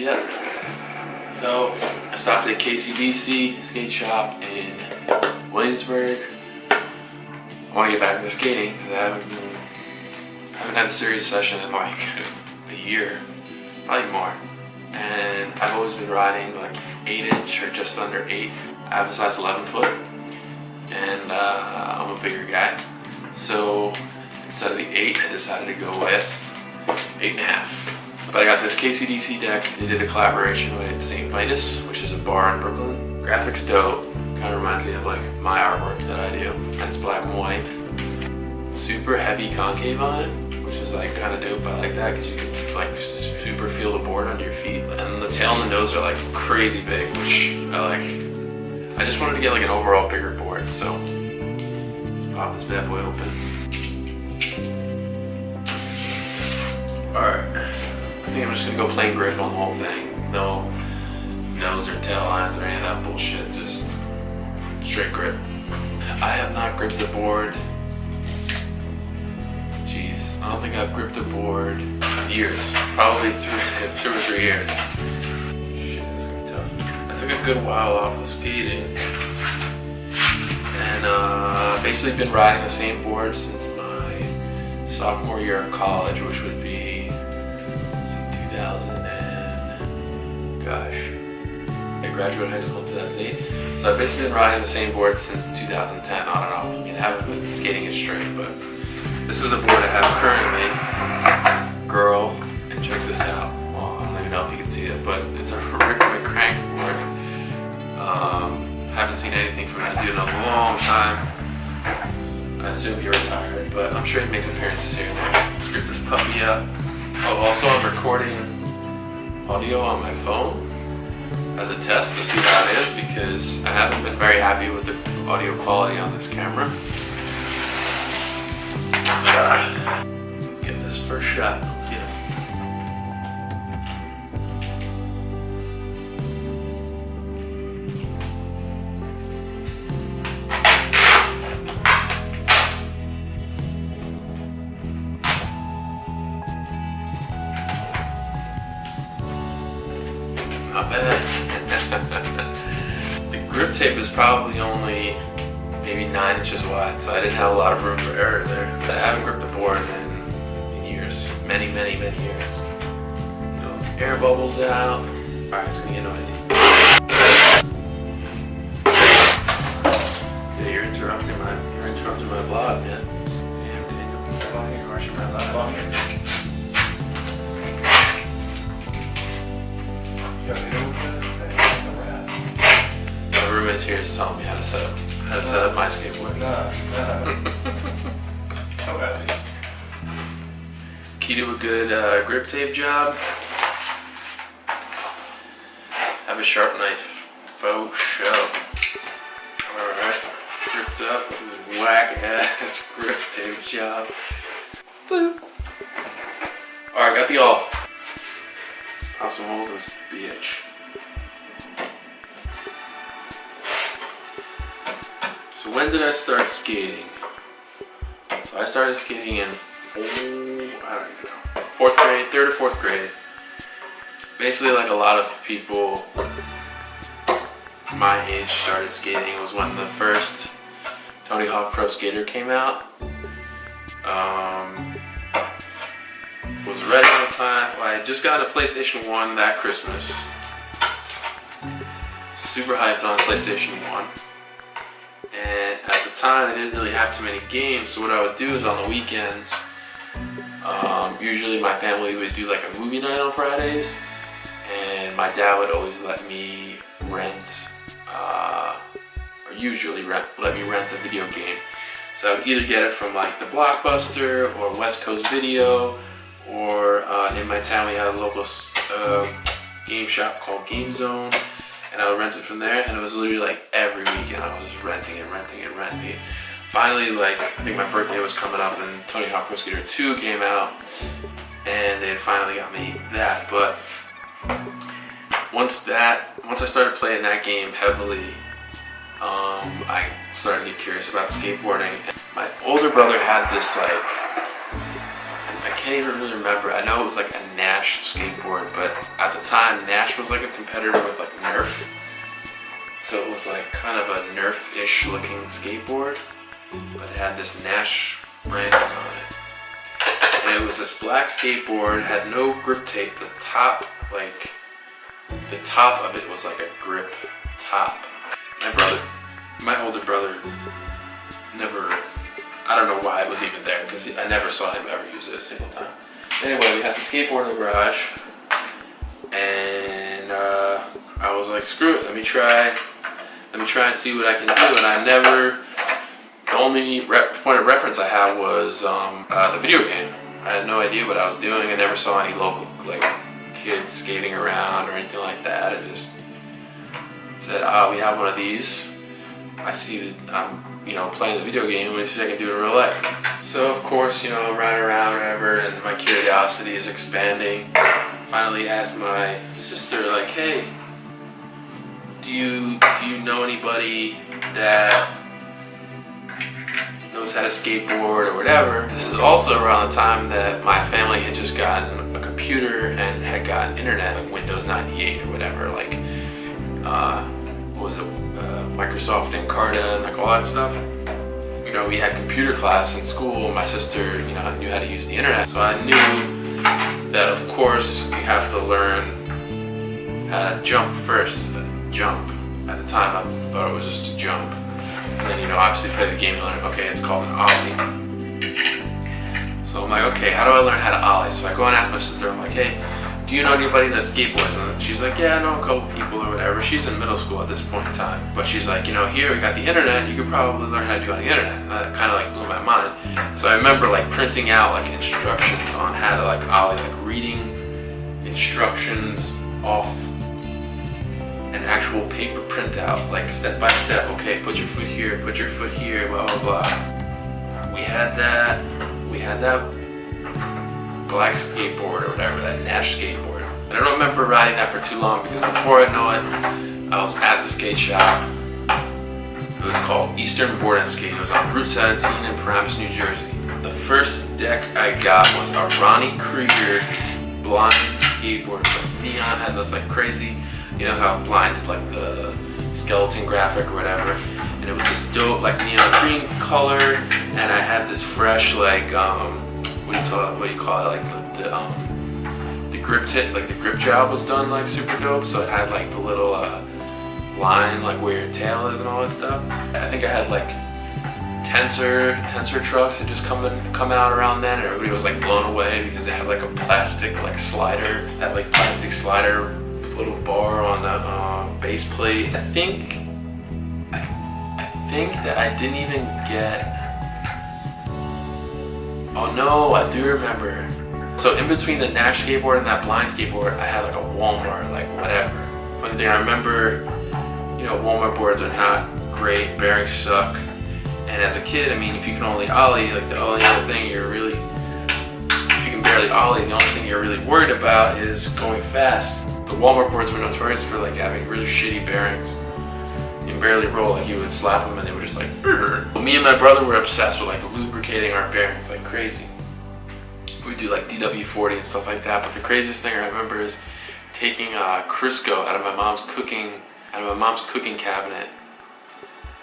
yet. So I stopped at KCDC skate shop in Williamsburg. I want to get back into skating because I haven't had a serious session in like a year, probably more. And I've always been riding like 8-inch or just under 8. I have a size 11 foot, and I'm a bigger guy. So instead of the 8, I decided to go with 8.5. But I got this KCDC deck. They did a collaboration with St. Vitus, which is a bar in Brooklyn. Graphics dope. Kind of reminds me of like my artwork that I do. And it's black and white. Super heavy concave on it, which is like kind of dope. I like that because you can like super feel the board under your feet. And the tail and the nose are like crazy big, which I like. I just wanted to get like an overall bigger board, so let's pop this bad boy open. Alright, I think I'm just gonna go plain grip on the whole thing. No nose or tail lines or any of that bullshit, just straight grip. I have not gripped the board. Jeez, I don't think I've gripped a board in years. Probably 2 or 3 years. I took a good while off of skating and basically been riding the same board since my sophomore year of college, which would be 2000 and I graduated high school in 2008. So I've basically been riding the same board since 2010 on and off. I mean, I haven't been skating as straight, but this is the board I have currently. Girl, and check this out. Well, I don't even know if you can see it, but it's a Rick McCrank board. Haven't seen anything from that dude in a long time. I assume he retired, but I'm sure he makes appearances here and there. Let's grip this puppy up. Oh, also I'm recording audio on my phone as a test to see how it is because I haven't been very happy with the audio quality on this camera. Let's get this first shot. Let's get it. Not bad. The grip tape is probably only maybe 9 inches wide, so I didn't have a lot of room for error there. I haven't gripped the board in years, many years. Air bubbles out. Alright, it's gonna get noisy. Yeah, you're interrupting my vlog, man. Everything up in the vlog, you're rushing my vlog. My roommate's here is telling me how to set up my skateboard. Key to a good grip tape job. Have a sharp knife. Faux show. Alright. Gripped up. This whack ass grip tape job. Boop. Alright, got the all. Pop some holes in this bitch. So when did I start skating? So I started skating in 4th grade, 3rd or 4th grade. Basically, like a lot of people my age started skating. It was when the first Tony Hawk Pro Skater came out. Was ready on time. Well, I just got a PlayStation 1 that Christmas. Super hyped on PlayStation 1. And at the time, I didn't really have too many games, so what I would do is on the weekends, usually my family would do like a movie night on Fridays, and my dad would always let me rent, or usually let me rent a video game. So I would either get it from like the Blockbuster or West Coast Video, or in my town we had a local game shop called Game Zone, and I would rent it from there, and it was literally like every weekend I was just renting it. Finally, like, I think my birthday was coming up and Tony Hawk Pro Skater 2 came out, and they finally got me that. But once I started playing that game heavily, I started to get curious about skateboarding. My older brother had this like I can't even really remember. I know it was like a Nash skateboard, but at the time Nash was like a competitor with like Nerf. So it was like kind of a Nerf-ish looking skateboard, but it had this Nash branding on it. And it was this black skateboard, had no grip tape. The top of it was like a grip top. My older brother never, I don't know why it was even there, because I never saw him ever use it a single time. Anyway, we had the skateboard in the garage, and I was like, screw it, let me try and see what I can do. And the only point of reference I had was the video game. I had no idea what I was doing. I never saw any local like kids skating around or anything like that. I just said, we have one of these. I see that I'm, playing the video game. Let me see if I can do it in real life. So of course, I'm running around or whatever, and my curiosity is expanding. Finally asked my sister, like, hey, do you know anybody that knows how to skateboard or whatever? This is also around the time that my family had just gotten a computer and had gotten internet, like Windows 98 or whatever, like what was it, Microsoft Encarta and like all that stuff. We had computer class in school. My sister, knew how to use the internet, so I knew that of course you have to learn how to jump first. Jump. At the time, I thought it was just a jump. And then, obviously play the game and learn, okay, it's called an ollie. So I'm like, okay, how do I learn how to ollie? So I go and ask my sister, I'm like, hey, do you know anybody that skateboards? And she's like, yeah, I know a couple people or whatever. She's in middle school at this point in time. But she's like, here we got the internet, you could probably learn how to do it on the internet. And that kind of like blew my mind. So I remember like printing out like instructions on how to like ollie, like reading instructions off an actual paper printout, like step by step. Okay, put your foot here, blah blah blah. We had that black skateboard or whatever, that Nash skateboard. And I don't remember riding that for too long, because before I know it, I was at the skate shop. It was called Eastern Board and Skate. It was on Route 17 in Paramus, New Jersey. The first deck I got was a Ronnie Krieger blind skateboard. It was like neon, had this like crazy, how blind did like the skeleton graphic or whatever, and it was this dope like neon green color, and I had this fresh like what do you call it, like the grip tip, like the grip job was done like super dope, so it had like the little line like where your tail is and all that stuff. I think I had like tensor trucks that just come out around then, and everybody was like blown away because they had like a plastic like slider, little bar on the base plate. I think that I didn't even get. Oh no, I do remember. So in between the Nash skateboard and that blind skateboard, I had like a Walmart, like whatever. Funny thing, I remember, Walmart boards are not great, bearings suck. And as a kid, if you can only ollie, like the only other thing if you can barely ollie, the only thing you're really worried about is going fast. The Walmart boards were notorious for like having really shitty bearings. You can barely roll, like you would slap them and they were just like, Well, me and my brother were obsessed with like lubricating our bearings like crazy. We do like DW40 and stuff like that, but the craziest thing I remember is taking Crisco out of my mom's cooking cabinet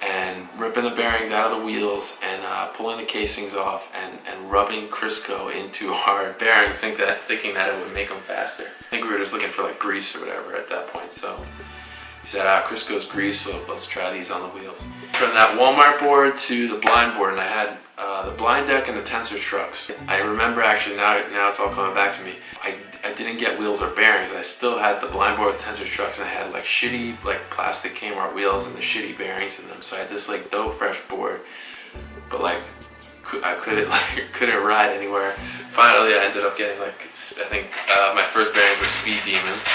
and ripping the bearings out of the wheels and pulling the casings off and rubbing Crisco into our bearings, thinking that it would make them faster. I think we were just looking for like grease or whatever at that point, so he said, Crisco's grease, so let's try these on the wheels. From that Walmart board to the blind board, and I had the blind deck and the tensor trucks. I remember actually, now it's all coming back to me, I didn't get wheels or bearings. I still had the blind board with tensor trucks, and I had like shitty like plastic Kmart wheels and the shitty bearings in them. So I had this like dope fresh board, but like I couldn't ride anywhere. Finally, I ended up getting like, I think my first bearings were Speed Demons,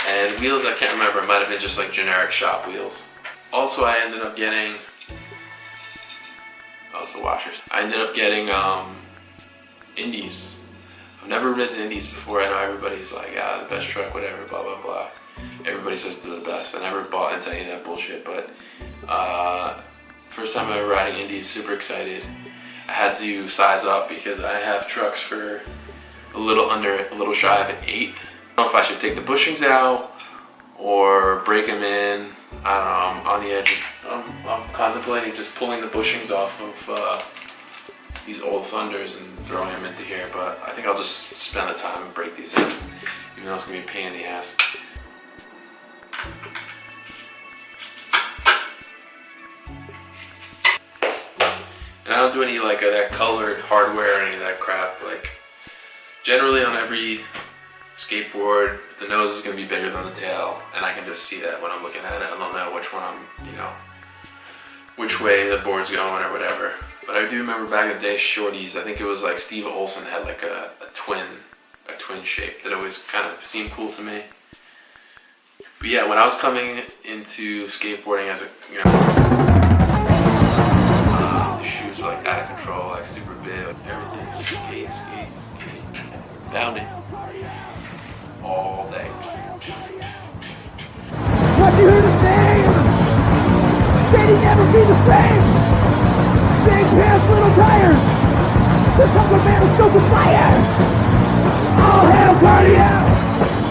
and wheels I can't remember. It might have been just like generic shop wheels. Also, I ended up getting, it's the washers. I ended up getting Indies. I've never ridden Indies before. I know everybody's like, the best truck, whatever, blah blah blah. Everybody says they're the best. I never bought into any of that bullshit, but first time I ever riding Indies, super excited. I had to size up because I have trucks for a little shy of an 8. I don't know if I should take the bushings out or break them in. I don't know, I'm on the edge. I'm contemplating just pulling the bushings off of these old Thunders and throwing them into here, but I think I'll just spend the time and break these in, even though it's gonna be a pain in the ass. And I don't do any like that colored hardware or any of that crap. Like generally on every skateboard, the nose is going to be bigger than the tail, and I can just see that when I'm looking at it. I don't know which one which way the board's going or whatever. But I do remember back in the day, shorties, I think it was like Steve Olson had like a twin shape that always kind of seemed cool to me. But yeah, when I was coming into skateboarding as a, the shoes were like out of control, like super big, like everything, just skate, bounding all day. What you hear the same? Skating never be the same. Big pants, little tires. Here comes a man with scope of fire. All hail cardio.